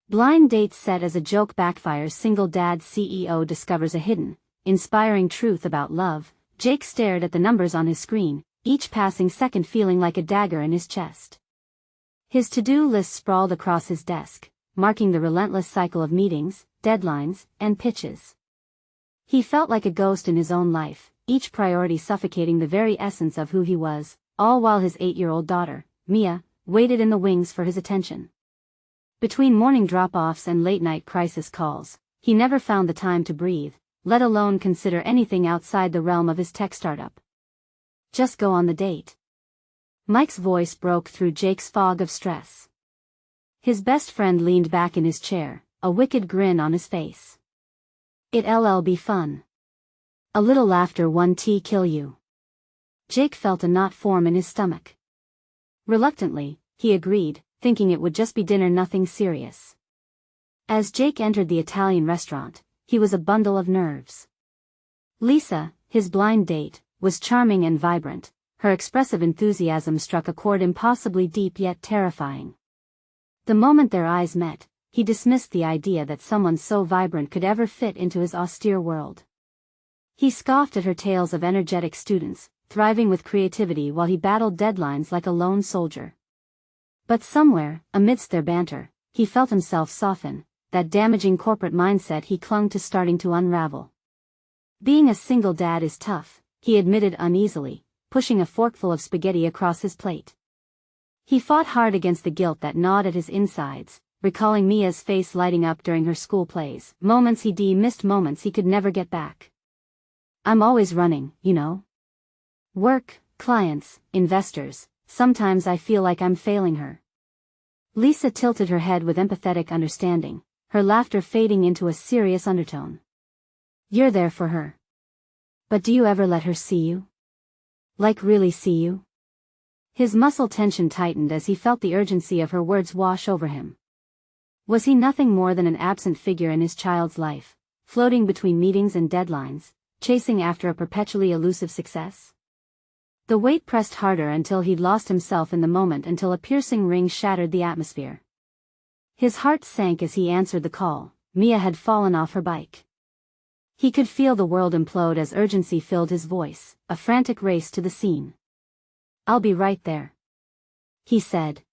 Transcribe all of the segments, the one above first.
Blind date set as a joke backfires. Single dad CEO discovers a hidden, inspiring truth about love. Jake stared at the numbers on his screen, each passing second feeling like a dagger in his chest. His to-do list sprawled across his desk, marking the relentless cycle of meetings, deadlines, and pitches. He felt like a ghost in his own life, each priority suffocating the very essence of who he was, all while his 8-year-old daughter, Mia, waited in the wings for his attention. Between morning drop-offs and late-night crisis calls, he never found the time to breathe, let alone consider anything outside the realm of his tech startup. Just go on the date. Mike's voice broke through Jake's fog of stress. His best friend leaned back in his chair, a wicked grin on his face. It'll be fun. A little laughter won't kill you. Jake felt a knot form in his stomach. Reluctantly, he agreed, thinking it would just be dinner, nothing serious. As Jake entered the Italian restaurant, he was a bundle of nerves. Lisa, his blind date, was charming and vibrant. Her expressive enthusiasm struck a chord impossibly deep yet terrifying. The moment their eyes met, he dismissed the idea that someone so vibrant could ever fit into his austere world. He scoffed at her tales of energetic students, thriving with creativity while he battled deadlines like a lone soldier. But somewhere, amidst their banter, he felt himself soften, that damaging corporate mindset he clung to starting to unravel. Being a single dad is tough, he admitted uneasily, pushing a forkful of spaghetti across his plate. He fought hard against the guilt that gnawed at his insides, recalling Mia's face lighting up during her school plays, moments he missed, moments he could never get back. I'm always running, you know. Work, clients, investors, sometimes I feel like I'm failing her. Lisa tilted her head with empathetic understanding, her laughter fading into a serious undertone. You're there for her. But do you ever let her see you? Like really see you? His muscle tension tightened as he felt the urgency of her words wash over him. Was he nothing more than an absent figure in his child's life, floating between meetings and deadlines, chasing after a perpetually elusive success? The weight pressed harder until he'd lost himself in the moment, until a piercing ring shattered the atmosphere. His heart sank as he answered the call. Mia had fallen off her bike. He could feel the world implode as urgency filled his voice, a frantic race to the scene. I'll be right there, he said.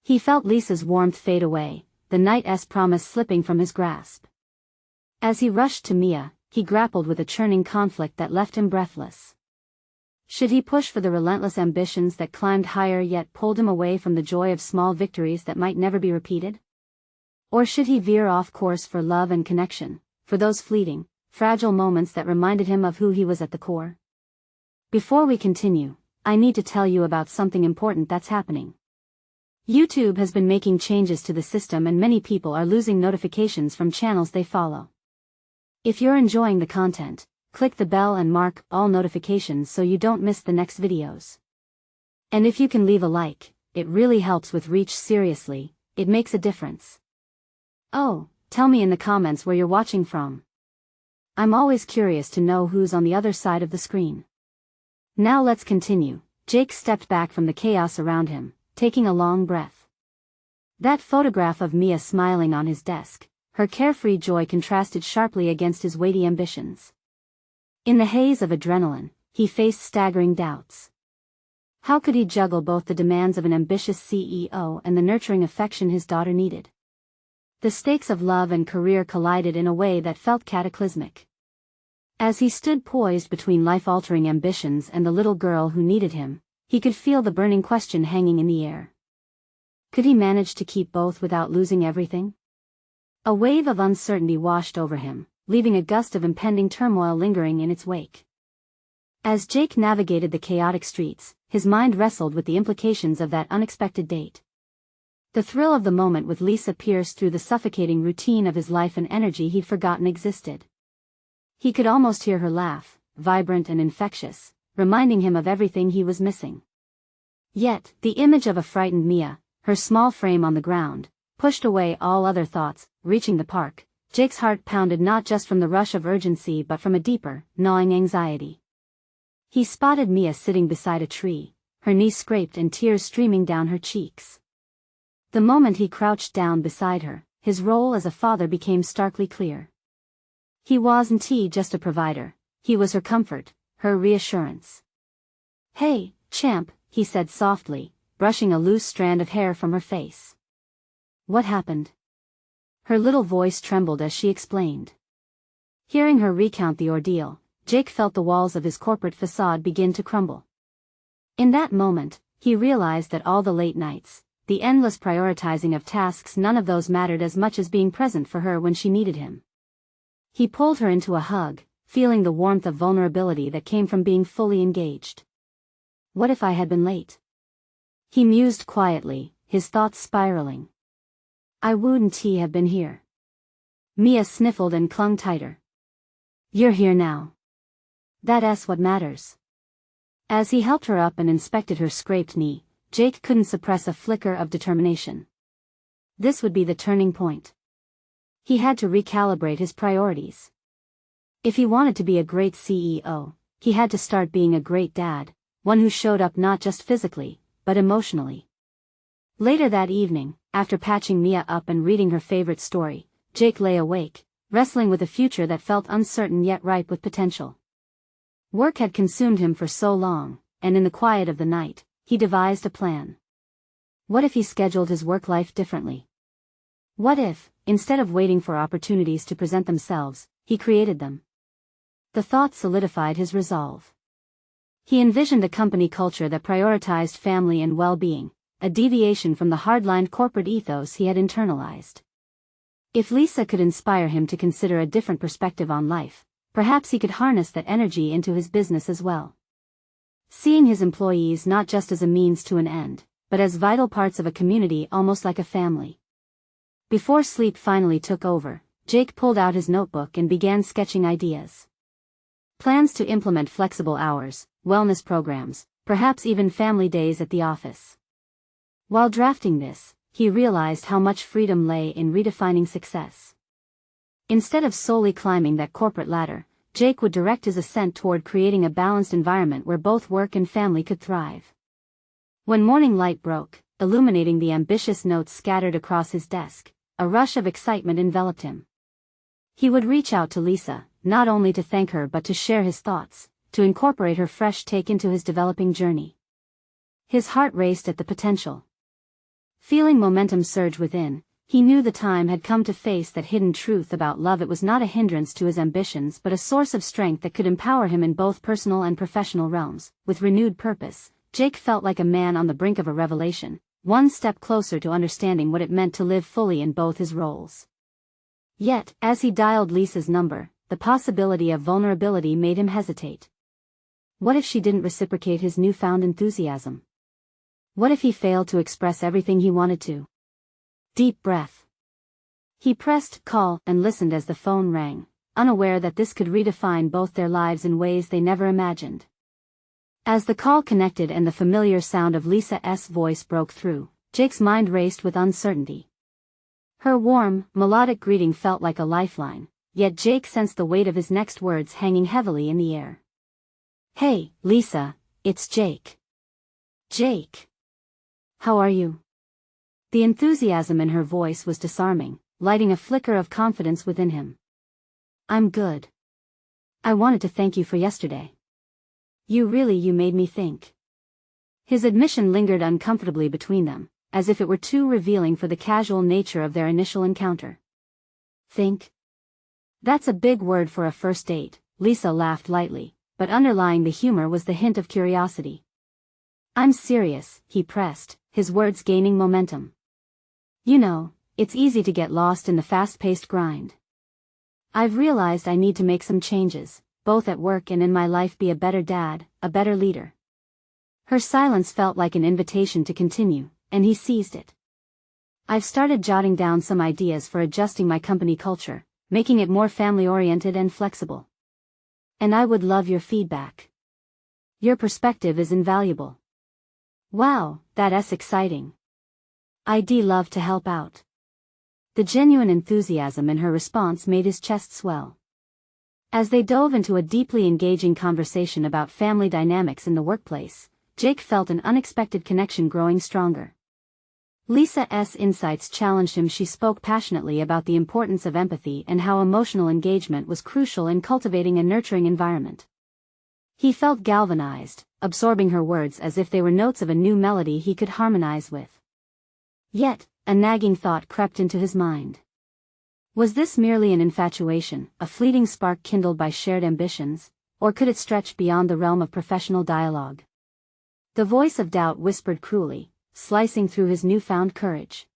He felt Lisa's warmth fade away, the night's promise slipping from his grasp. As he rushed to Mia, he grappled with a churning conflict that left him breathless. Should he push for the relentless ambitions that climbed higher yet pulled him away from the joy of small victories that might never be repeated? Or should he veer off course for love and connection, for those fleeting, fragile moments that reminded him of who he was at the core? Before we continue, I need to tell you about something important that's happening. YouTube has been making changes to the system and many people are losing notifications from channels they follow. If you're enjoying the content, click the bell and mark all notifications so you don't miss the next videos. And if you can leave a like, it really helps with reach. Seriously, it makes a difference. Oh, tell me in the comments where you're watching from. I'm always curious to know who's on the other side of the screen. Now let's continue. Jake stepped back from the chaos around him, taking a long breath. That photograph of Mia smiling on his desk, her carefree joy contrasted sharply against his weighty ambitions. In the haze of adrenaline, he faced staggering doubts. How could he juggle both the demands of an ambitious CEO and the nurturing affection his daughter needed? The stakes of love and career collided in a way that felt cataclysmic. As he stood poised between life-altering ambitions and the little girl who needed him, he could feel the burning question hanging in the air. Could he manage to keep both without losing everything? A wave of uncertainty washed over him, leaving a gust of impending turmoil lingering in its wake. As Jake navigated the chaotic streets, his mind wrestled with the implications of that unexpected date. The thrill of the moment with Lisa pierced through the suffocating routine of his life, and energy he'd forgotten existed. He could almost hear her laugh, vibrant and infectious, reminding him of everything he was missing. Yet, the image of a frightened Mia, her small frame on the ground, pushed away all other thoughts. Reaching the park, Jake's heart pounded not just from the rush of urgency but from a deeper, gnawing anxiety. He spotted Mia sitting beside a tree, her knees scraped and tears streaming down her cheeks. The moment he crouched down beside her, his role as a father became starkly clear. He wasn't just a provider, he was her comfort, her reassurance. "Hey, champ," he said softly, brushing a loose strand of hair from her face. "What happened?" Her little voice trembled as she explained. Hearing her recount the ordeal, Jake felt the walls of his corporate facade begin to crumble. In that moment, he realized that all the late nights, the endless prioritizing of tasks, none of those mattered as much as being present for her when she needed him. He pulled her into a hug, feeling the warmth of vulnerability that came from being fully engaged. "What if I had been late?" he mused quietly, his thoughts spiraling. "I wouldn't have been here." Mia sniffled and clung tighter. "You're here now. That's what matters." As he helped her up and inspected her scraped knee, Jake couldn't suppress a flicker of determination. This would be the turning point. He had to recalibrate his priorities. If he wanted to be a great CEO, he had to start being a great dad, one who showed up not just physically, but emotionally. Later that evening, after patching Mia up and reading her favorite story, Jake lay awake, wrestling with a future that felt uncertain yet ripe with potential. Work had consumed him for so long, and in the quiet of the night, he devised a plan. What if he scheduled his work life differently? What if, instead of waiting for opportunities to present themselves, he created them? The thought solidified his resolve. He envisioned a company culture that prioritized family and well-being, a deviation from the hardlined corporate ethos he had internalized. If Lisa could inspire him to consider a different perspective on life, perhaps he could harness that energy into his business as well. Seeing his employees not just as a means to an end, but as vital parts of a community, almost like a family. Before sleep finally took over, Jake pulled out his notebook and began sketching ideas. Plans to implement flexible hours, wellness programs, perhaps even family days at the office. While drafting this, he realized how much freedom lay in redefining success. Instead of solely climbing that corporate ladder, Jake would direct his ascent toward creating a balanced environment where both work and family could thrive. When morning light broke, illuminating the ambitious notes scattered across his desk, a rush of excitement enveloped him. He would reach out to Lisa, not only to thank her but to share his thoughts, to incorporate her fresh take into his developing journey. His heart raced at the potential. Feeling momentum surge within, he knew the time had come to face that hidden truth about love. It was not a hindrance to his ambitions but a source of strength that could empower him in both personal and professional realms. With renewed purpose, Jake felt like a man on the brink of a revelation, one step closer to understanding what it meant to live fully in both his roles. Yet, as he dialed Lisa's number, the possibility of vulnerability made him hesitate. What if she didn't reciprocate his newfound enthusiasm? What if he failed to express everything he wanted to? Deep breath. He pressed call and listened as the phone rang, unaware that this could redefine both their lives in ways they never imagined. As the call connected and the familiar sound of Lisa's voice broke through, Jake's mind raced with uncertainty. Her warm, melodic greeting felt like a lifeline, yet Jake sensed the weight of his next words hanging heavily in the air. "Hey, Lisa, it's Jake." "Jake. How are you?" The enthusiasm in her voice was disarming, lighting a flicker of confidence within him. "I'm good. I wanted to thank you for yesterday. You made me think." His admission lingered uncomfortably between them, as if it were too revealing for the casual nature of their initial encounter. "Think? That's a big word for a first date," Lisa laughed lightly, but underlying the humor was the hint of curiosity. "I'm serious," he pressed, his words gaining momentum. "You know, it's easy to get lost in the fast-paced grind. I've realized I need to make some changes, both at work and in my life, be a better dad, a better leader." Her silence felt like an invitation to continue, and he seized it. "I've started jotting down some ideas for adjusting my company culture, making it more family-oriented and flexible. And I would love your feedback. Your perspective is invaluable." "Wow, that's exciting. I'd love to help out." The genuine enthusiasm in her response made his chest swell. As they dove into a deeply engaging conversation about family dynamics in the workplace, Jake felt an unexpected connection growing stronger. Lisa's insights challenged him. She spoke passionately about the importance of empathy and how emotional engagement was crucial in cultivating a nurturing environment. He felt galvanized, absorbing her words as if they were notes of a new melody he could harmonize with. Yet, a nagging thought crept into his mind. Was this merely an infatuation, a fleeting spark kindled by shared ambitions, or could it stretch beyond the realm of professional dialogue? The voice of doubt whispered cruelly, slicing through his newfound courage.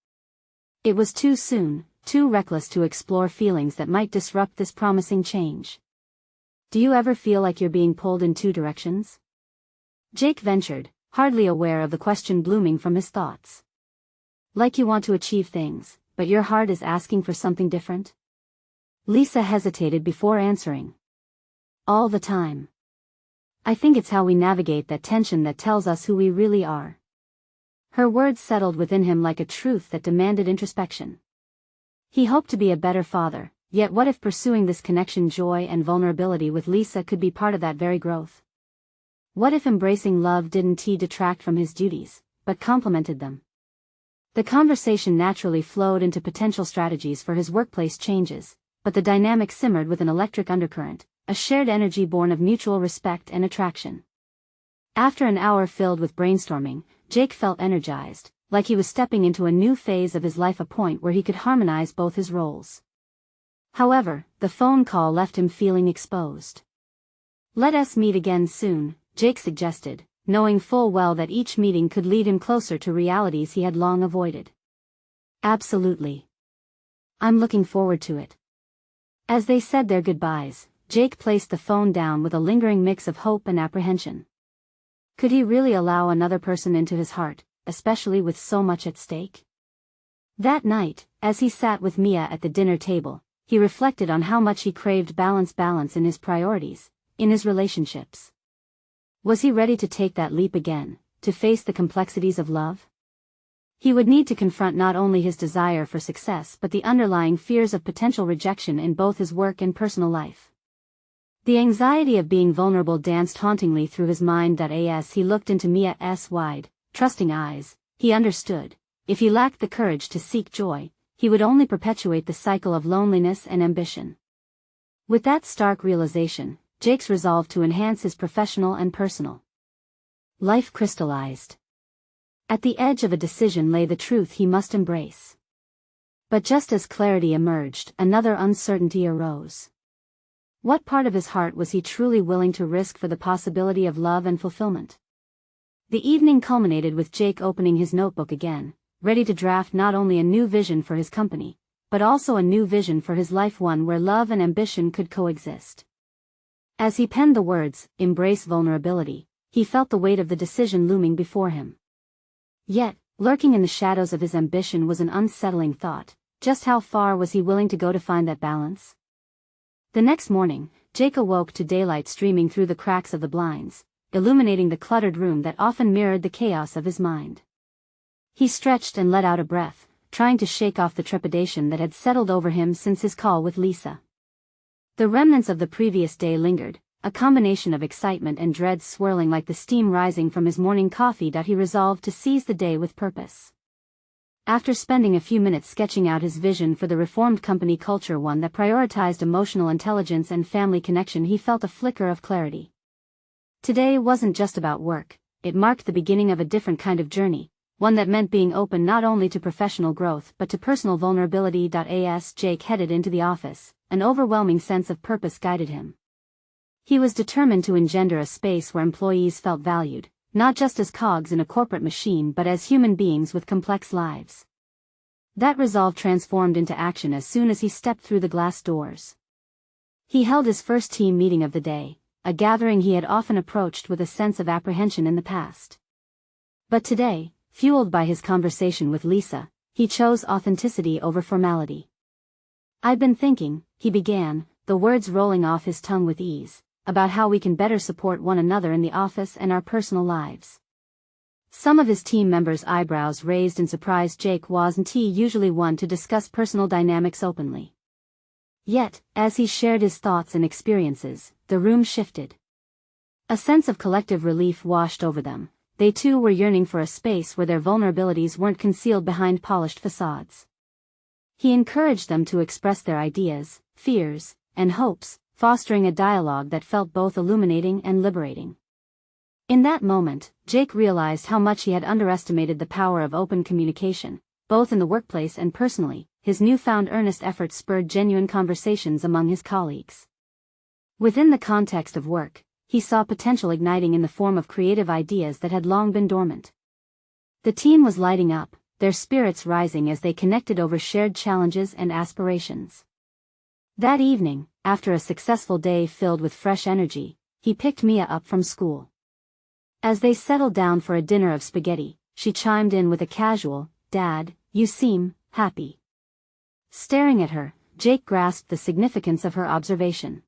It was too soon, too reckless to explore feelings that might disrupt this promising change. Do you ever feel like you're being pulled in two directions? Jake ventured, hardly aware of the question blooming from his thoughts. Like you want to achieve things, but your heart is asking for something different? Lisa hesitated before answering. All the time. I think it's how we navigate that tension that tells us who we really are. Her words settled within him like a truth that demanded introspection. He hoped to be a better father, yet what if pursuing this connection, joy and vulnerability with Lisa could be part of that very growth? What if embracing love didn't detract from his duties, but complemented them? The conversation naturally flowed into potential strategies for his workplace changes, but the dynamic simmered with an electric undercurrent, a shared energy born of mutual respect and attraction. After an hour filled with brainstorming, Jake felt energized, like he was stepping into a new phase of his life, a point where he could harmonize both his roles. However, the phone call left him feeling exposed. "Let us meet again soon," Jake suggested, knowing full well that each meeting could lead him closer to realities he had long avoided. "Absolutely. I'm looking forward to it." As they said their goodbyes, Jake placed the phone down with a lingering mix of hope and apprehension. Could he really allow another person into his heart, especially with so much at stake? That night, as he sat with Mia at the dinner table, he reflected on how much he craved balance in his priorities, in his relationships. Was he ready to take that leap again, to face the complexities of love? He would need to confront not only his desire for success but the underlying fears of potential rejection in both his work and personal life. The anxiety of being vulnerable danced hauntingly through his mind. As he looked into Mia's wide, trusting eyes, he understood, if he lacked the courage to seek joy, he would only perpetuate the cycle of loneliness and ambition. With that stark realization, Jake's resolve to enhance his professional and personal life crystallized. At the edge of a decision lay the truth he must embrace. But just as clarity emerged, another uncertainty arose. What part of his heart was he truly willing to risk for the possibility of love and fulfillment? The evening culminated with Jake opening his notebook again, ready to draft not only a new vision for his company, but also a new vision for his life, one where love and ambition could coexist. As he penned the words, "embrace vulnerability," he felt the weight of the decision looming before him. Yet, lurking in the shadows of his ambition was an unsettling thought: just how far was he willing to go to find that balance? The next morning, Jake awoke to daylight streaming through the cracks of the blinds, illuminating the cluttered room that often mirrored the chaos of his mind. He stretched and let out a breath, trying to shake off the trepidation that had settled over him since his call with Lisa. The remnants of the previous day lingered, a combination of excitement and dread swirling like the steam rising from his morning coffee. He resolved to seize the day with purpose. After spending a few minutes sketching out his vision for the reformed company culture, one that prioritized emotional intelligence and family connection, he felt a flicker of clarity. Today wasn't just about work, it marked the beginning of a different kind of journey, one that meant being open not only to professional growth but to personal vulnerability. As Jake headed into the office, an overwhelming sense of purpose guided him. He was determined to engender a space where employees felt valued, not just as cogs in a corporate machine but as human beings with complex lives. That resolve transformed into action as soon as he stepped through the glass doors. He held his first team meeting of the day, a gathering he had often approached with a sense of apprehension in the past. But today, fueled by his conversation with Lisa, he chose authenticity over formality. "I've been thinking," he began, the words rolling off his tongue with ease, "about how we can better support one another in the office and our personal lives." Some of his team members' eyebrows raised in surprise. Jake wasn't usually one to discuss personal dynamics openly. Yet, as he shared his thoughts and experiences, the room shifted. A sense of collective relief washed over them. they too were yearning for a space where their vulnerabilities weren't concealed behind polished facades. He encouraged them to express their ideas, fears, and hopes, fostering a dialogue that felt both illuminating and liberating. In that moment, Jake realized how much he had underestimated the power of open communication, both in the workplace and personally. His newfound earnest efforts spurred genuine conversations among his colleagues. Within the context of work, he saw potential igniting in the form of creative ideas that had long been dormant. The team was lighting up, their spirits rising as they connected over shared challenges and aspirations. That evening, after a successful day filled with fresh energy, he picked Mia up from school. As they settled down for a dinner of spaghetti, she chimed in with a casual, "Dad, you seem happy." Staring at her, Jake grasped the significance of her observation.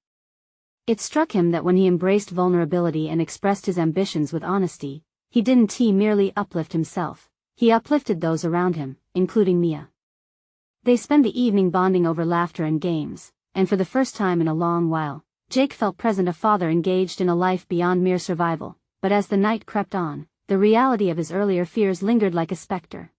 It struck him that when he embraced vulnerability and expressed his ambitions with honesty, he didn't merely uplift himself, he uplifted those around him, including Mia. They spent the evening bonding over laughter and games, and for the first time in a long while, Jake felt present, a father engaged in a life beyond mere survival. But as the night crept on, the reality of his earlier fears lingered like a specter.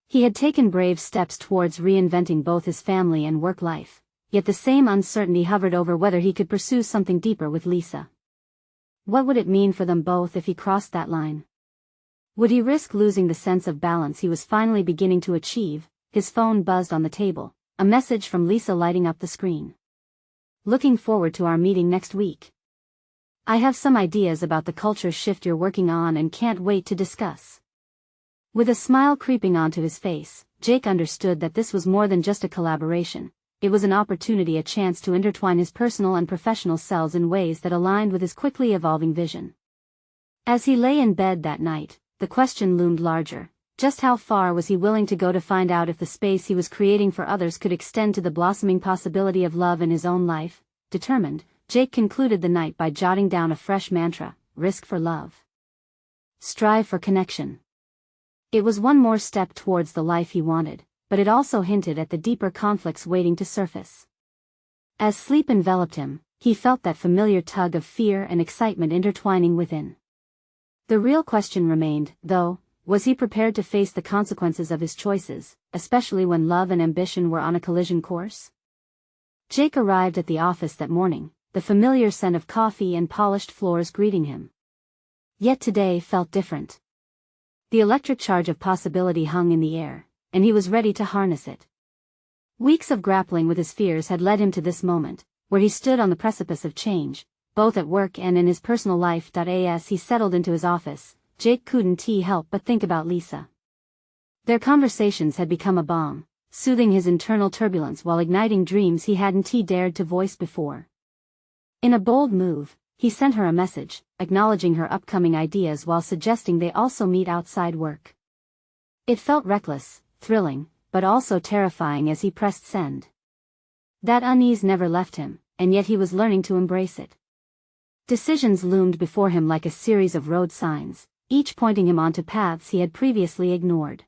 He had taken brave steps towards reinventing both his family and work life, yet the same uncertainty hovered over whether he could pursue something deeper with Lisa. What would it mean for them both if he crossed that line? Would he risk losing the sense of balance he was finally beginning to achieve? His phone buzzed on the table, a message from Lisa lighting up the screen. "Looking forward to our meeting next week. I have some ideas about the culture shift you're working on and can't wait to discuss." With a smile creeping onto his face, Jake understood that this was more than just a collaboration. It was an opportunity, a chance to intertwine his personal and professional selves in ways that aligned with his quickly evolving vision. As he lay in bed that night, the question loomed larger. Just how far was he willing to go to find out if the space he was creating for others could extend to the blossoming possibility of love in his own life? Determined, Jake concluded the night by jotting down a fresh mantra: risk for love. Strive for connection. It was one more step towards the life he wanted, but it also hinted at the deeper conflicts waiting to surface. As sleep enveloped him, he felt that familiar tug of fear and excitement intertwining within. The real question remained, though: was he prepared to face the consequences of his choices, especially when love and ambition were on a collision course? Jake arrived at the office that morning, the familiar scent of coffee and polished floors greeting him. Yet today felt different. The electric charge of possibility hung in the air, and he was ready to harness it. Weeks of grappling with his fears had led him to this moment, where he stood on the precipice of change, both at work and in his personal life. As he settled into his office, Jake couldn't help but think about Lisa. Their conversations had become a balm, soothing his internal turbulence while igniting dreams he hadn't dared to voice before. In a bold move, he sent her a message, acknowledging her upcoming ideas while suggesting they also meet outside work. It felt reckless, thrilling, but also terrifying as he pressed send. That unease never left him, and yet he was learning to embrace it. Decisions loomed before him like a series of road signs, each pointing him onto paths he had previously ignored.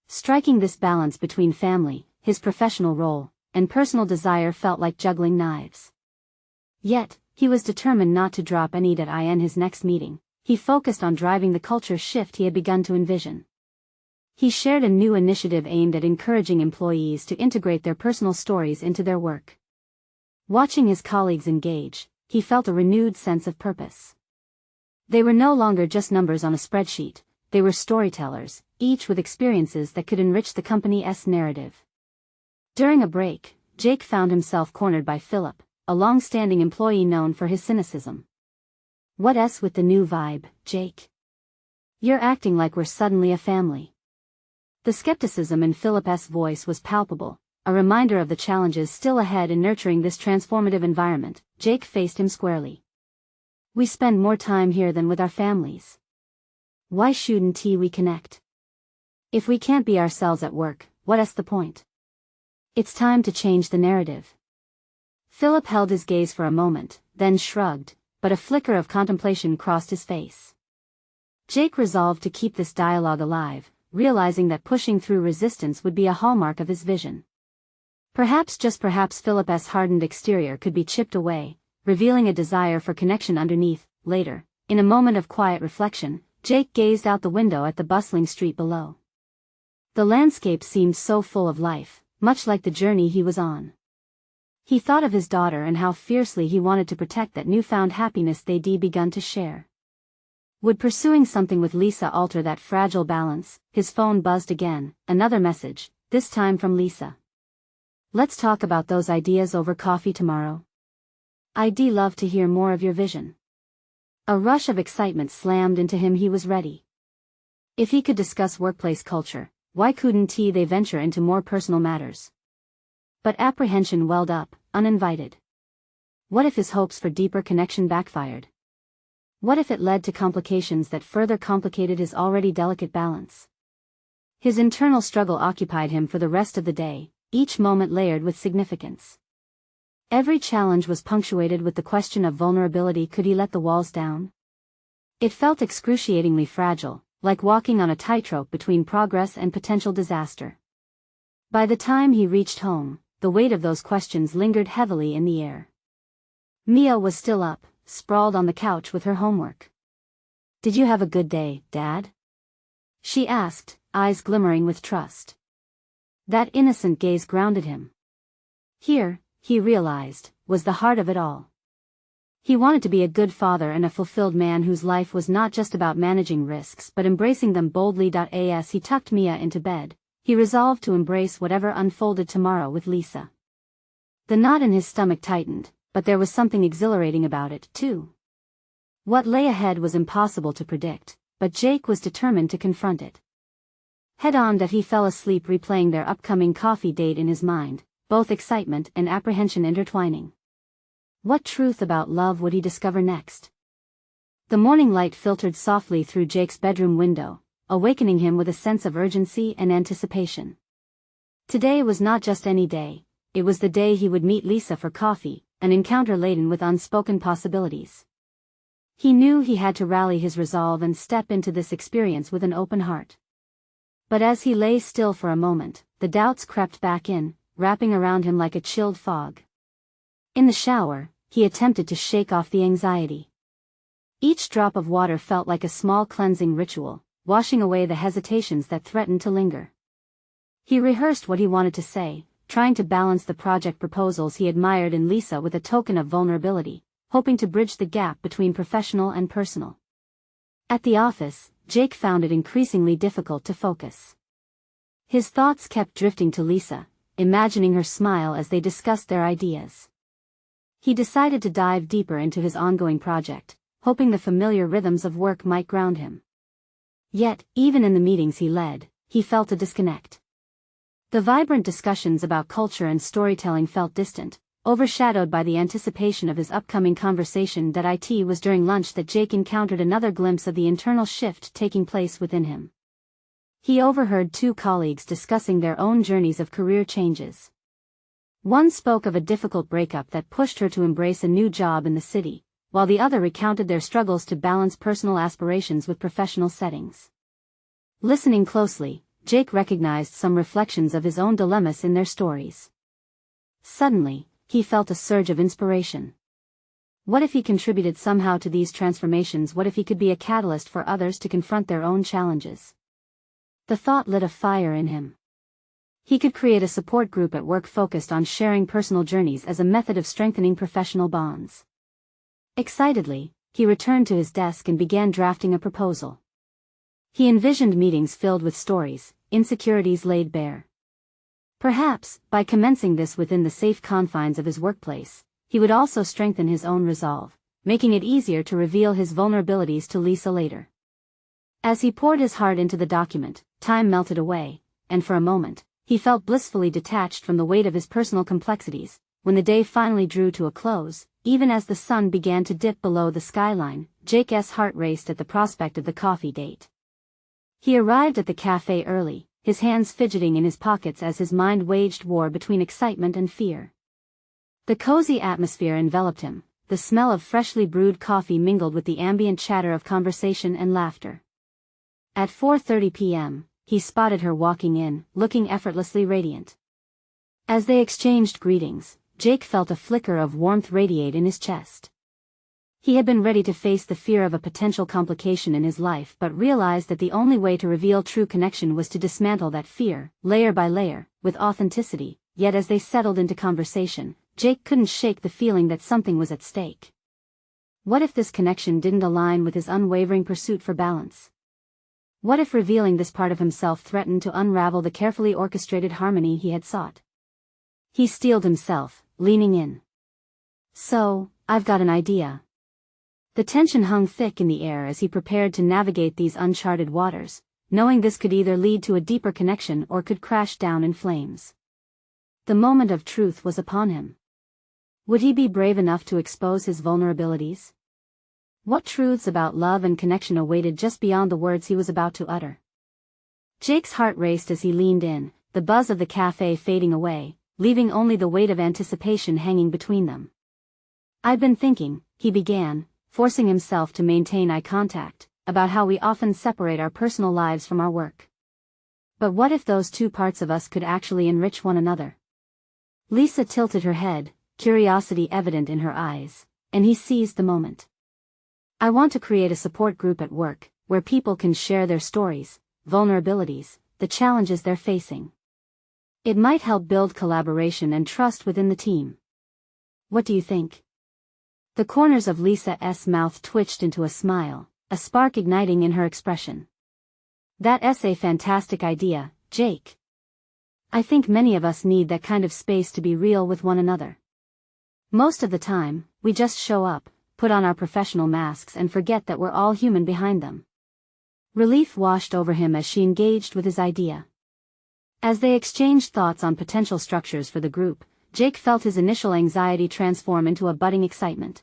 Striking this balance between family, his professional role, and personal desire felt like juggling knives. Yet, he was determined not to drop any. In his next meeting, he focused on driving the culture shift he had begun to envision. He shared a new initiative aimed at encouraging employees to integrate their personal stories into their work. Watching his colleagues engage, he felt a renewed sense of purpose. They were no longer just numbers on a spreadsheet, they were storytellers, each with experiences that could enrich the company's narrative. During a break, Jake found himself cornered by Philip, a long-standing employee known for his cynicism. "What's with the new vibe, Jake? You're acting like we're suddenly a family." The skepticism in Philip's voice was palpable, a reminder of the challenges still ahead in nurturing this transformative environment. Jake faced him squarely. "We spend more time here than with our families. Why shouldn't we connect? If we can't be ourselves at work, what's the point? It's time to change the narrative." Philip held his gaze for a moment, then shrugged, but a flicker of contemplation crossed his face. Jake resolved to keep this dialogue alive, realizing that pushing through resistance would be a hallmark of his vision. Perhaps, just perhaps, Philip's hardened exterior could be chipped away, revealing a desire for connection underneath. Later, in a moment of quiet reflection, Jake gazed out the window at the bustling street below. The landscape seemed so full of life, much like the journey he was on. He thought of his daughter and how fiercely he wanted to protect that newfound happiness they'd begun to share. Would pursuing something with Lisa alter that fragile balance? His phone buzzed again, another message, this time from Lisa. Let's talk about those ideas over coffee tomorrow. I'd love to hear more of your vision. A rush of excitement slammed into him. He was ready. If he could discuss workplace culture, why couldn't they venture into more personal matters? But apprehension welled up, uninvited. What if his hopes for deeper connection backfired? What if it led to complications that further complicated his already delicate balance? His internal struggle occupied him for the rest of the day, each moment layered with significance. Every challenge was punctuated with the question of vulnerability. Could he let the walls down? It felt excruciatingly fragile, like walking on a tightrope between progress and potential disaster. By the time he reached home, the weight of those questions lingered heavily in the air. Mia was still up, sprawled on the couch with her homework. Did you have a good day, Dad? She asked, eyes glimmering with trust. That innocent gaze grounded him. Here, he realized, was the heart of it all. He wanted to be a good father and a fulfilled man whose life was not just about managing risks but embracing them boldly. As he tucked Mia into bed, he resolved to embrace whatever unfolded tomorrow with Lisa. The knot in his stomach tightened, but there was something exhilarating about it, too. What lay ahead was impossible to predict, but Jake was determined to confront it. Head-on, he fell asleep replaying their upcoming coffee date in his mind, both excitement and apprehension intertwining. What truth about love would he discover next? The morning light filtered softly through Jake's bedroom window, awakening him with a sense of urgency and anticipation. Today was not just any day, it was the day he would meet Lisa for coffee, an encounter laden with unspoken possibilities. He knew he had to rally his resolve and step into this experience with an open heart. But as he lay still for a moment, the doubts crept back in, wrapping around him like a chilled fog. In the shower, he attempted to shake off the anxiety. Each drop of water felt like a small cleansing ritual, washing away the hesitations that threatened to linger. He rehearsed what he wanted to say, trying to balance the project proposals he admired in Lisa with a token of vulnerability, hoping to bridge the gap between professional and personal. At the office, Jake found it increasingly difficult to focus. His thoughts kept drifting to Lisa, imagining her smile as they discussed their ideas. He decided to dive deeper into his ongoing project, hoping the familiar rhythms of work might ground him. Yet, even in the meetings he led, he felt a disconnect. The vibrant discussions about culture and storytelling felt distant, overshadowed by the anticipation of his upcoming conversation. It was during lunch that Jake encountered another glimpse of the internal shift taking place within him. He overheard two colleagues discussing their own journeys of career changes. One spoke of a difficult breakup that pushed her to embrace a new job in the city, while the other recounted their struggles to balance personal aspirations with professional settings. Listening closely, Jake recognized some reflections of his own dilemmas in their stories. Suddenly, he felt a surge of inspiration. What if he contributed somehow to these transformations? What if he could be a catalyst for others to confront their own challenges? The thought lit a fire in him. He could create a support group at work focused on sharing personal journeys as a method of strengthening professional bonds. Excitedly, he returned to his desk and began drafting a proposal. He envisioned meetings filled with stories, insecurities laid bare. Perhaps, by commencing this within the safe confines of his workplace, he would also strengthen his own resolve, making it easier to reveal his vulnerabilities to Lisa later. As he poured his heart into the document, time melted away, and for a moment, he felt blissfully detached from the weight of his personal complexities. When the day finally drew to a close, even as the sun began to dip below the skyline, Jake's heart raced at the prospect of the coffee date. He arrived at the cafe early, his hands fidgeting in his pockets as his mind waged war between excitement and fear. The cozy atmosphere enveloped him, the smell of freshly brewed coffee mingled with the ambient chatter of conversation and laughter. At 4:30 p.m., he spotted her walking in, looking effortlessly radiant. As they exchanged greetings, Jake felt a flicker of warmth radiate in his chest. He had been ready to face the fear of a potential complication in his life but realized that the only way to reveal true connection was to dismantle that fear, layer by layer, with authenticity. Yet as they settled into conversation, Jake couldn't shake the feeling that something was at stake. What if this connection didn't align with his unwavering pursuit for balance? What if revealing this part of himself threatened to unravel the carefully orchestrated harmony he had sought? He steeled himself, leaning in. So, I've got an idea. The tension hung thick in the air as he prepared to navigate these uncharted waters, knowing this could either lead to a deeper connection or could crash down in flames. The moment of truth was upon him. Would he be brave enough to expose his vulnerabilities? What truths about love and connection awaited just beyond the words he was about to utter? Jake's heart raced as he leaned in, the buzz of the cafe fading away, leaving only the weight of anticipation hanging between them. "I've been thinking," he began, forcing himself to maintain eye contact, "about how we often separate our personal lives from our work. But what if those two parts of us could actually enrich one another?" Lisa tilted her head, curiosity evident in her eyes, and he seized the moment. "I want to create a support group at work, where people can share their stories, vulnerabilities, the challenges they're facing. It might help build collaboration and trust within the team. What do you think?" The corners of Lisa's mouth twitched into a smile, a spark igniting in her expression. "That's a fantastic idea, Jake. I think many of us need that kind of space to be real with one another. Most of the time, we just show up, put on our professional masks and forget that we're all human behind them." Relief washed over him as she engaged with his idea. As they exchanged thoughts on potential structures for the group, Jake felt his initial anxiety transform into a budding excitement.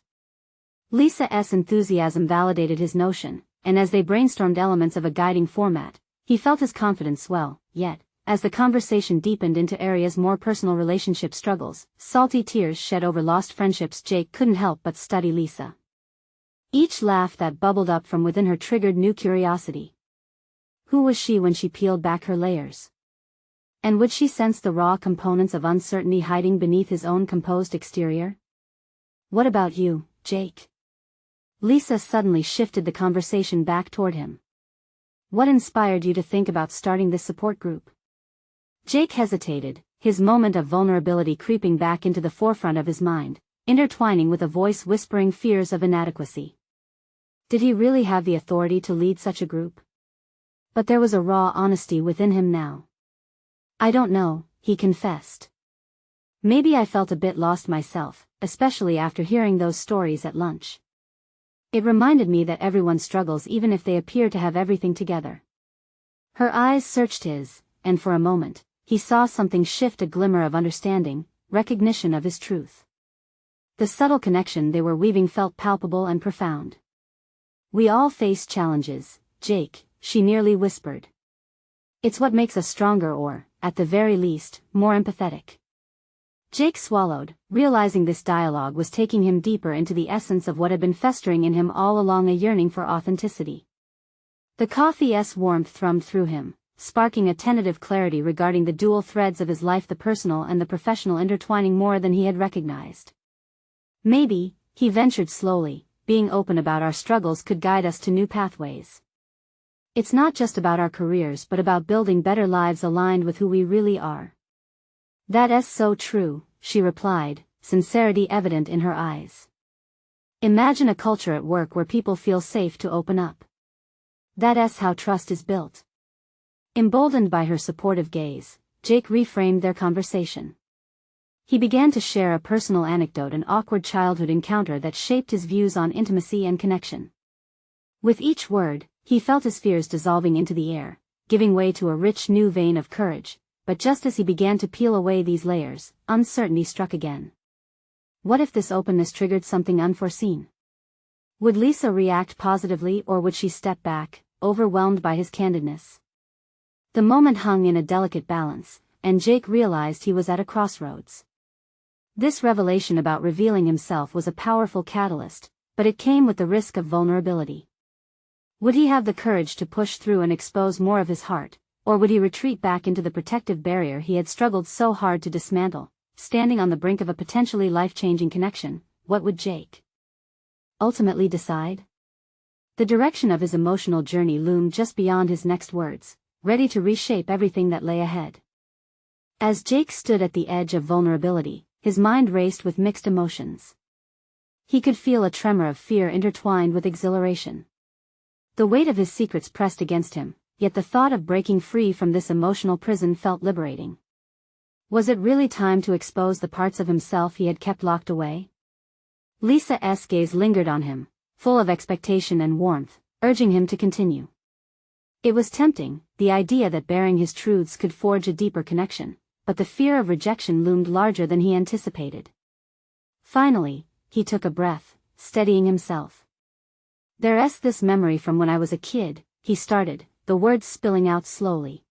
Lisa's enthusiasm validated his notion, and as they brainstormed elements of a guiding format, he felt his confidence swell. Yet, as the conversation deepened into areas more personal relationship struggles, salty tears shed over lost friendships, Jake couldn't help but study Lisa. Each laugh that bubbled up from within her triggered new curiosity. Who was she when she peeled back her layers? And would she sense the raw components of uncertainty hiding beneath his own composed exterior? "What about you, Jake?" Lisa suddenly shifted the conversation back toward him. "What inspired you to think about starting this support group?" Jake hesitated, his moment of vulnerability creeping back into the forefront of his mind, intertwining with a voice whispering fears of inadequacy. Did he really have the authority to lead such a group? But there was a raw honesty within him now. "I don't know," he confessed. "Maybe I felt a bit lost myself, especially after hearing those stories at lunch. It reminded me that everyone struggles even if they appear to have everything together." Her eyes searched his, and for a moment, he saw something shift, a glimmer of understanding, recognition of his truth. The subtle connection they were weaving felt palpable and profound. "We all face challenges, Jake," she nearly whispered. "It's what makes us stronger or, at the very least, more empathetic." Jake swallowed, realizing this dialogue was taking him deeper into the essence of what had been festering in him all along, a yearning for authenticity. The coffee's warmth thrummed through him, sparking a tentative clarity regarding the dual threads of his life, the personal and the professional intertwining more than he had recognized. "Maybe," he ventured slowly, "being open about our struggles could guide us to new pathways. It's not just about our careers but about building better lives aligned with who we really are." "That's so true," she replied, sincerity evident in her eyes. "Imagine a culture at work where people feel safe to open up. That's how trust is built." Emboldened by her supportive gaze, Jake reframed their conversation. He began to share a personal anecdote, an awkward childhood encounter that shaped his views on intimacy and connection. With each word, he felt his fears dissolving into the air, giving way to a rich new vein of courage, but just as he began to peel away these layers, uncertainty struck again. What if this openness triggered something unforeseen? Would Lisa react positively, or would she step back, overwhelmed by his candidness? The moment hung in a delicate balance, and Jake realized he was at a crossroads. This revelation about revealing himself was a powerful catalyst, but it came with the risk of vulnerability. Would he have the courage to push through and expose more of his heart, or would he retreat back into the protective barrier he had struggled so hard to dismantle? Standing on the brink of a potentially life-changing connection, what would Jake ultimately decide? The direction of his emotional journey loomed just beyond his next words, ready to reshape everything that lay ahead. As Jake stood at the edge of vulnerability, his mind raced with mixed emotions. He could feel a tremor of fear intertwined with exhilaration. The weight of his secrets pressed against him, yet the thought of breaking free from this emotional prison felt liberating. Was it really time to expose the parts of himself he had kept locked away? Lisa's gaze lingered on him, full of expectation and warmth, urging him to continue. It was tempting, the idea that bearing his truths could forge a deeper connection, but the fear of rejection loomed larger than he anticipated. Finally, he took a breath, steadying himself. "There's this memory from when I was a kid," he started, the words spilling out slowly.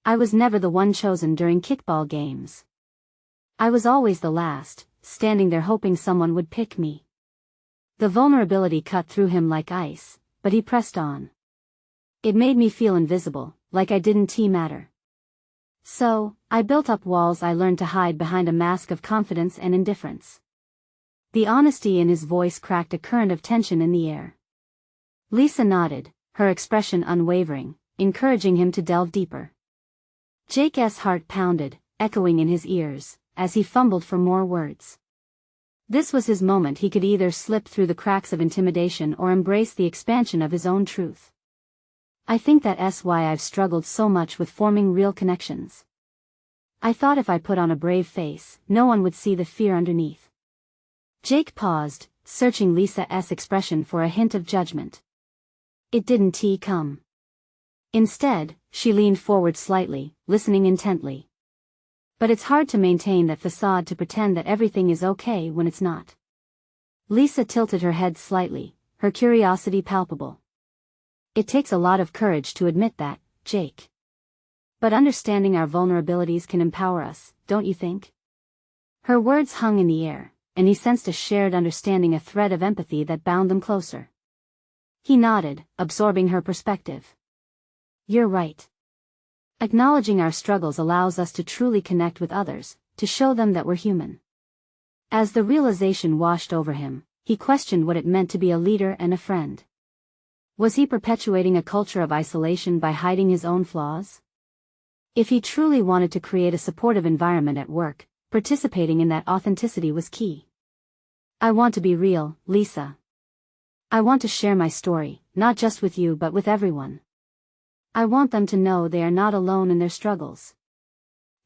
"I was never the one chosen during kickball games. I was always the last, standing there hoping someone would pick me." The vulnerability cut through him like ice, but he pressed on. "It made me feel invisible, like I didn't matter. So, I built up walls I learned to hide behind a mask of confidence and indifference." The honesty in his voice cracked a current of tension in the air. Lisa nodded, her expression unwavering, encouraging him to delve deeper. Jake's heart pounded, echoing in his ears, as he fumbled for more words. This was his moment. He could either slip through the cracks of intimidation or embrace the expansion of his own truth. "I think that's why I've struggled so much with forming real connections. I thought if I put on a brave face, no one would see the fear underneath." Jake paused, searching Lisa's expression for a hint of judgment. It didn't come. Instead, she leaned forward slightly, listening intently. "But it's hard to maintain that facade, to pretend that everything is okay when it's not." Lisa tilted her head slightly, her curiosity palpable. "It takes a lot of courage to admit that, Jake. But understanding our vulnerabilities can empower us, don't you think?" Her words hung in the air, and he sensed a shared understanding, a thread of empathy that bound them closer. He nodded, absorbing her perspective. "You're right. Acknowledging our struggles allows us to truly connect with others, to show them that we're human." As the realization washed over him, he questioned what it meant to be a leader and a friend. Was he perpetuating a culture of isolation by hiding his own flaws? If he truly wanted to create a supportive environment at work, participating in that authenticity was key. "I want to be real, Lisa. I want to share my story, not just with you but with everyone. I want them to know they are not alone in their struggles.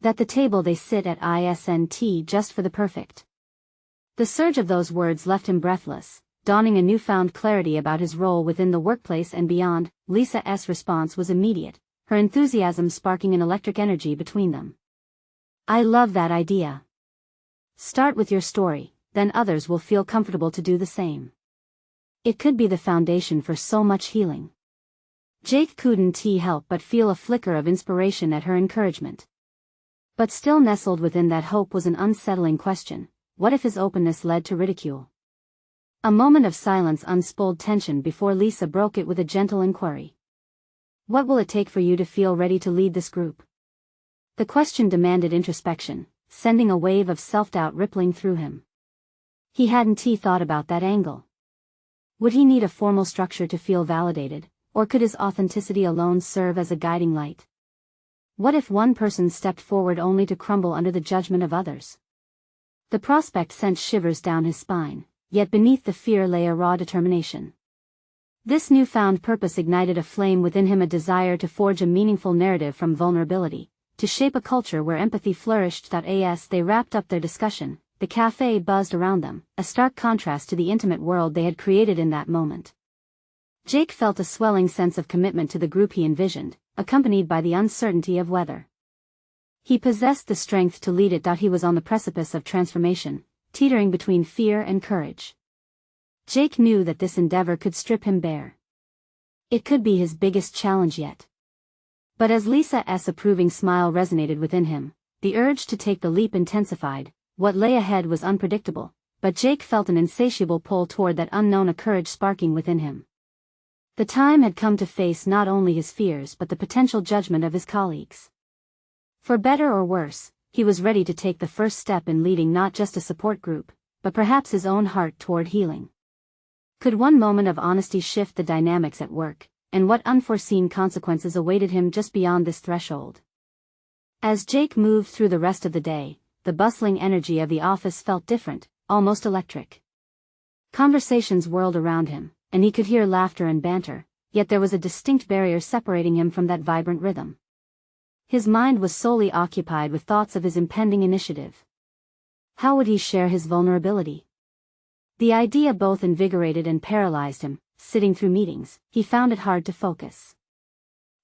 That the table they sit at isn't just for the perfect." The surge of those words left him breathless, donning a newfound clarity about his role within the workplace and beyond. Lisa's response was immediate, her enthusiasm sparking an electric energy between them. "I love that idea. Start with your story, then others will feel comfortable to do the same. It could be the foundation for so much healing." Jake couldn't help but feel a flicker of inspiration at her encouragement. But still nestled within that hope was an unsettling question: what if his openness led to ridicule? A moment of silence unspooled tension before Lisa broke it with a gentle inquiry. "What will it take for you to feel ready to lead this group?" The question demanded introspection, sending a wave of self-doubt rippling through him. He hadn't thought about that angle. Would he need a formal structure to feel validated, or could his authenticity alone serve as a guiding light? What if one person stepped forward only to crumble under the judgment of others? The prospect sent shivers down his spine, yet beneath the fear lay a raw determination. This newfound purpose ignited a flame within him, a desire to forge a meaningful narrative from vulnerability, to shape a culture where empathy flourished. As they wrapped up their discussion, the cafe buzzed around them, a stark contrast to the intimate world they had created in that moment. Jake felt a swelling sense of commitment to the group he envisioned, accompanied by the uncertainty of whether he possessed the strength to lead it. He was on the precipice of transformation, teetering between fear and courage. Jake knew that this endeavor could strip him bare. It could be his biggest challenge yet. But as Lisa's approving smile resonated within him, the urge to take the leap intensified. What lay ahead was unpredictable, but Jake felt an insatiable pull toward that unknown, a courage sparking within him. The time had come to face not only his fears but the potential judgment of his colleagues. For better or worse, he was ready to take the first step in leading not just a support group, but perhaps his own heart toward healing. Could one moment of honesty shift the dynamics at work, and what unforeseen consequences awaited him just beyond this threshold? As Jake moved through the rest of the day, the bustling energy of the office felt different, almost electric. Conversations whirled around him, and he could hear laughter and banter, yet there was a distinct barrier separating him from that vibrant rhythm. His mind was solely occupied with thoughts of his impending initiative. How would he share his vulnerability? The idea both invigorated and paralyzed him. Sitting through meetings, he found it hard to focus.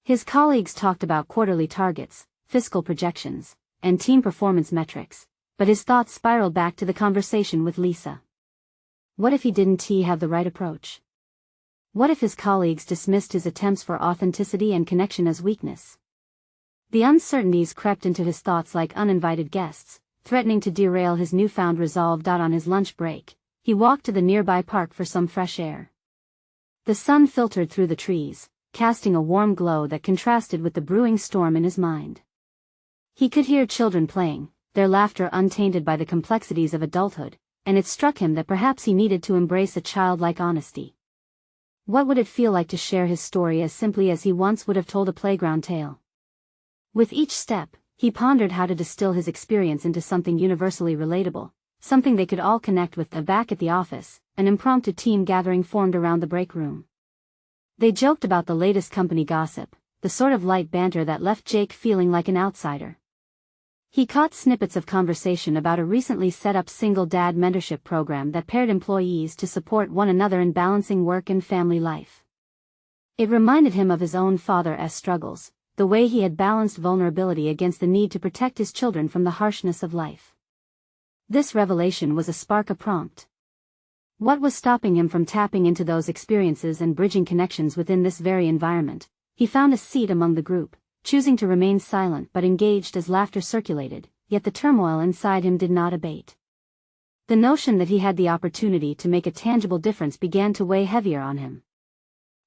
His colleagues talked about quarterly targets, fiscal projections, and team performance metrics, but his thoughts spiraled back to the conversation with Lisa. What if he didn't have the right approach? What if his colleagues dismissed his attempts for authenticity and connection as weakness? The uncertainties crept into his thoughts like uninvited guests, threatening to derail his newfound resolve. On his lunch break, he walked to the nearby park for some fresh air. The sun filtered through the trees, casting a warm glow that contrasted with the brewing storm in his mind. He could hear children playing, their laughter untainted by the complexities of adulthood, and it struck him that perhaps he needed to embrace a childlike honesty. What would it feel like to share his story as simply as he once would have told a playground tale? With each step, he pondered how to distill his experience into something universally relatable, something they could all connect with. Back at the office, an impromptu team gathering formed around the break room. They joked about the latest company gossip, the sort of light banter that left Jake feeling like an outsider. He caught snippets of conversation about a recently set up single dad mentorship program that paired employees to support one another in balancing work and family life. It reminded him of his own father's struggles, the way he had balanced vulnerability against the need to protect his children from the harshness of life. This revelation was a spark, a prompt. What was stopping him from tapping into those experiences and bridging connections within this very environment? He found a seat among the group, choosing to remain silent but engaged as laughter circulated, yet the turmoil inside him did not abate. The notion that he had the opportunity to make a tangible difference began to weigh heavier on him.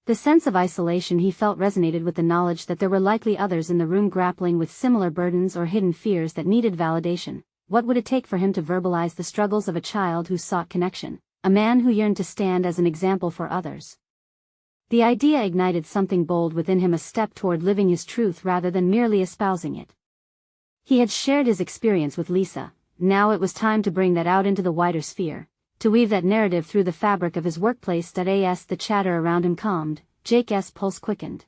The sense of isolation he felt resonated with the knowledge that there were likely others in the room grappling with similar burdens or hidden fears that needed validation. What would it take for him to verbalize the struggles of a child who sought connection, a man who yearned to stand as an example for others? The idea ignited something bold within him, a step toward living his truth rather than merely espousing it. He had shared his experience with Lisa, now it was time to bring that out into the wider sphere, to weave that narrative through the fabric of his workplace. As the chatter around him calmed, Jake's pulse quickened.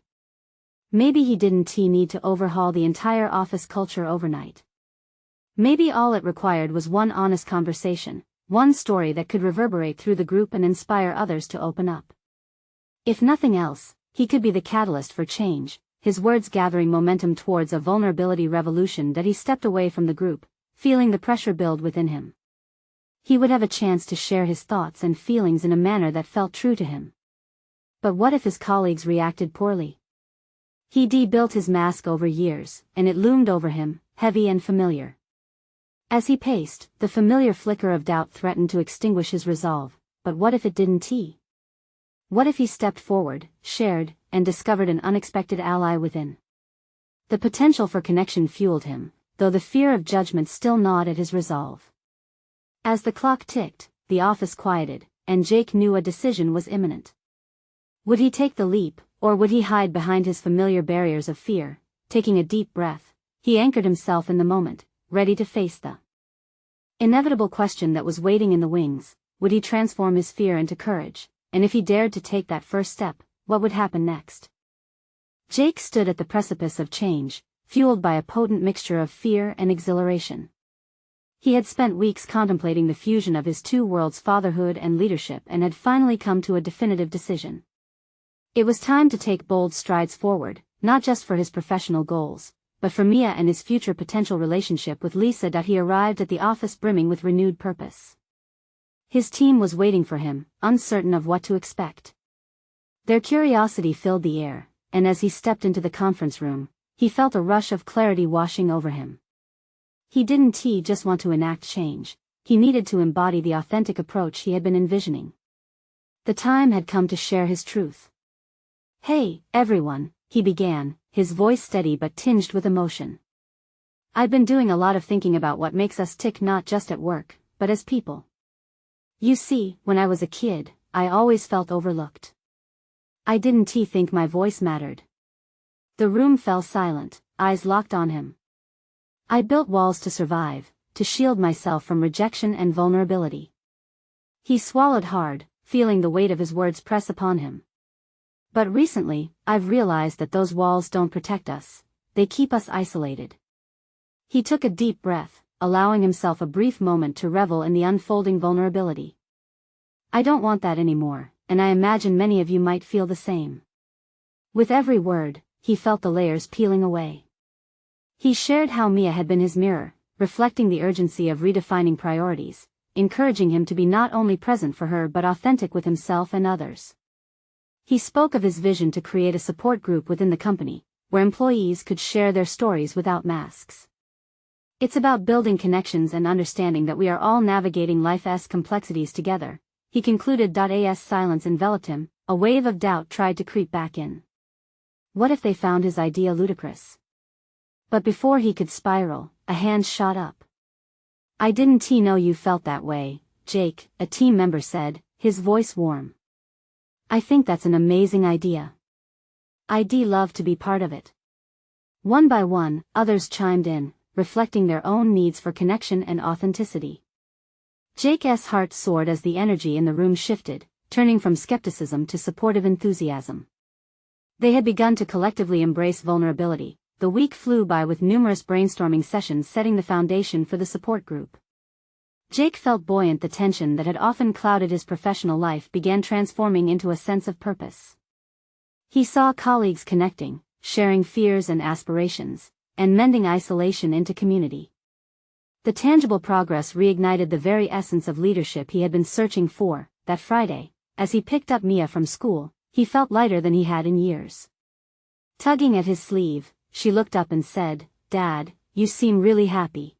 Maybe he didn't need to overhaul the entire office culture overnight. Maybe all it required was one honest conversation, one story that could reverberate through the group and inspire others to open up. If nothing else, he could be the catalyst for change, his words gathering momentum towards a vulnerability revolution. He stepped away from the group, feeling the pressure build within him. He would have a chance to share his thoughts and feelings in a manner that felt true to him. But what if his colleagues reacted poorly? He built his mask over years, and it loomed over him, heavy and familiar. As he paced, the familiar flicker of doubt threatened to extinguish his resolve. But what if it didn't? What if he stepped forward, shared, and discovered an unexpected ally within? The potential for connection fueled him, though the fear of judgment still gnawed at his resolve. As the clock ticked, the office quieted, and Jake knew a decision was imminent. Would he take the leap, or would he hide behind his familiar barriers of fear? Taking a deep breath, he anchored himself in the moment, ready to face the inevitable question that was waiting in the wings. Would he transform his fear into courage? And if he dared to take that first step, what would happen next? Jake stood at the precipice of change, fueled by a potent mixture of fear and exhilaration. He had spent weeks contemplating the fusion of his two worlds, fatherhood and leadership, and had finally come to a definitive decision. It was time to take bold strides forward, not just for his professional goals, but for Mia and his future potential relationship with Lisa. He arrived at the office brimming with renewed purpose. His team was waiting for him, uncertain of what to expect. Their curiosity filled the air, and as he stepped into the conference room, he felt a rush of clarity washing over him. He didn't just want to enact change, he needed to embody the authentic approach he had been envisioning. The time had come to share his truth. "Hey, everyone," he began, his voice steady but tinged with emotion. "I've been doing a lot of thinking about what makes us tick, not just at work, but as people. You see, when I was a kid, I always felt overlooked. I didn't think my voice mattered. The room fell silent, eyes locked on him. I built walls to survive, to shield myself from rejection and vulnerability. He swallowed hard, feeling the weight of his words press upon him. But recently, I've realized that those walls don't protect us, they keep us isolated. He took a deep breath, allowing himself a brief moment to revel in the unfolding vulnerability. I don't want that anymore, and I imagine many of you might feel the same. With every word, he felt the layers peeling away. He shared how Mia had been his mirror, reflecting the urgency of redefining priorities, encouraging him to be not only present for her but authentic with himself and others. He spoke of his vision to create a support group within the company, where employees could share their stories without masks. It's about building connections and understanding that we are all navigating life's complexities together, he concluded. As silence enveloped him, a wave of doubt tried to creep back in. What if they found his idea ludicrous? But before he could spiral, a hand shot up. I didn't know you felt that way, Jake, a team member said, his voice warm. I think that's an amazing idea. I'd love to be part of it. One by one, others chimed in, reflecting their own needs for connection and authenticity. Jake's heart soared as the energy in the room shifted, turning from skepticism to supportive enthusiasm. They had begun to collectively embrace vulnerability. The week flew by with numerous brainstorming sessions setting the foundation for the support group. Jake felt buoyant. The tension that had often clouded his professional life began transforming into a sense of purpose. He saw colleagues connecting, sharing fears and aspirations, and mending isolation into community. The tangible progress reignited the very essence of leadership he had been searching for. That Friday, as he picked up Mia from school, he felt lighter than he had in years. Tugging at his sleeve, she looked up and said, "Dad, you seem really happy."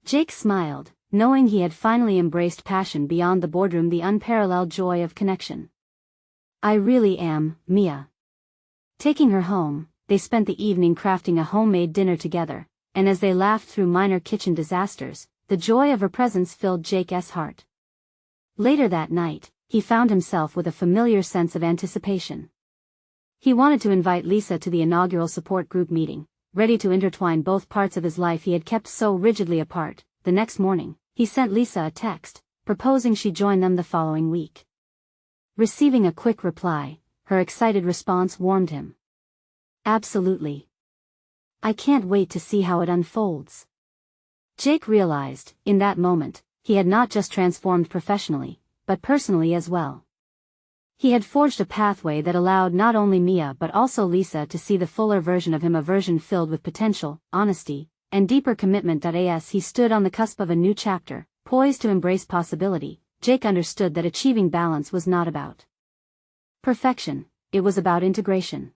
Jake smiled, knowing he had finally embraced passion beyond the boardroom, the unparalleled joy of connection. "I really am, Mia." Taking her home, they spent the evening crafting a homemade dinner together, and as they laughed through minor kitchen disasters, the joy of her presence filled Jake's heart. Later that night, he found himself with a familiar sense of anticipation. He wanted to invite Lisa to the inaugural support group meeting, ready to intertwine both parts of his life he had kept so rigidly apart. The next morning, he sent Lisa a text, proposing she join them the following week. Receiving a quick reply, her excited response warmed him. "Absolutely. I can't wait to see how it unfolds." Jake realized, in that moment, he had not just transformed professionally, but personally as well. He had forged a pathway that allowed not only Mia but also Lisa to see the fuller version of him, a version filled with potential, honesty, and deeper commitment. As he stood on the cusp of a new chapter, poised to embrace possibility, Jake understood that achieving balance was not about perfection, it was about integration.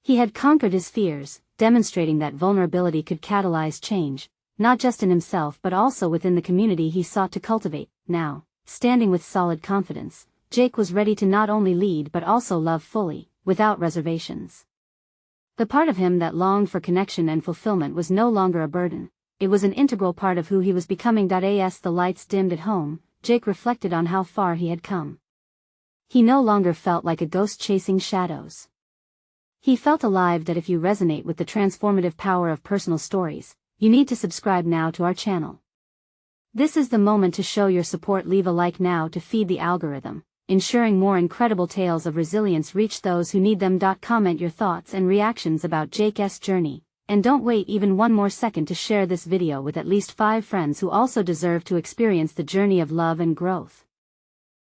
He had conquered his fears, demonstrating that vulnerability could catalyze change, not just in himself but also within the community he sought to cultivate. Now, standing with solid confidence, Jake was ready to not only lead but also love fully, without reservations. The part of him that longed for connection and fulfillment was no longer a burden, it was an integral part of who he was becoming. As the lights dimmed at home, Jake reflected on how far he had come. He no longer felt like a ghost chasing shadows. He felt alive. If you resonate with the transformative power of personal stories, you need to subscribe now to our channel. This is the moment to show your support. Leave a like now to feed the algorithm, ensuring more incredible tales of resilience reach those who need them. Comment your thoughts and reactions about Jake's journey, and don't wait even one more second to share this video with at least 5 friends who also deserve to experience the journey of love and growth.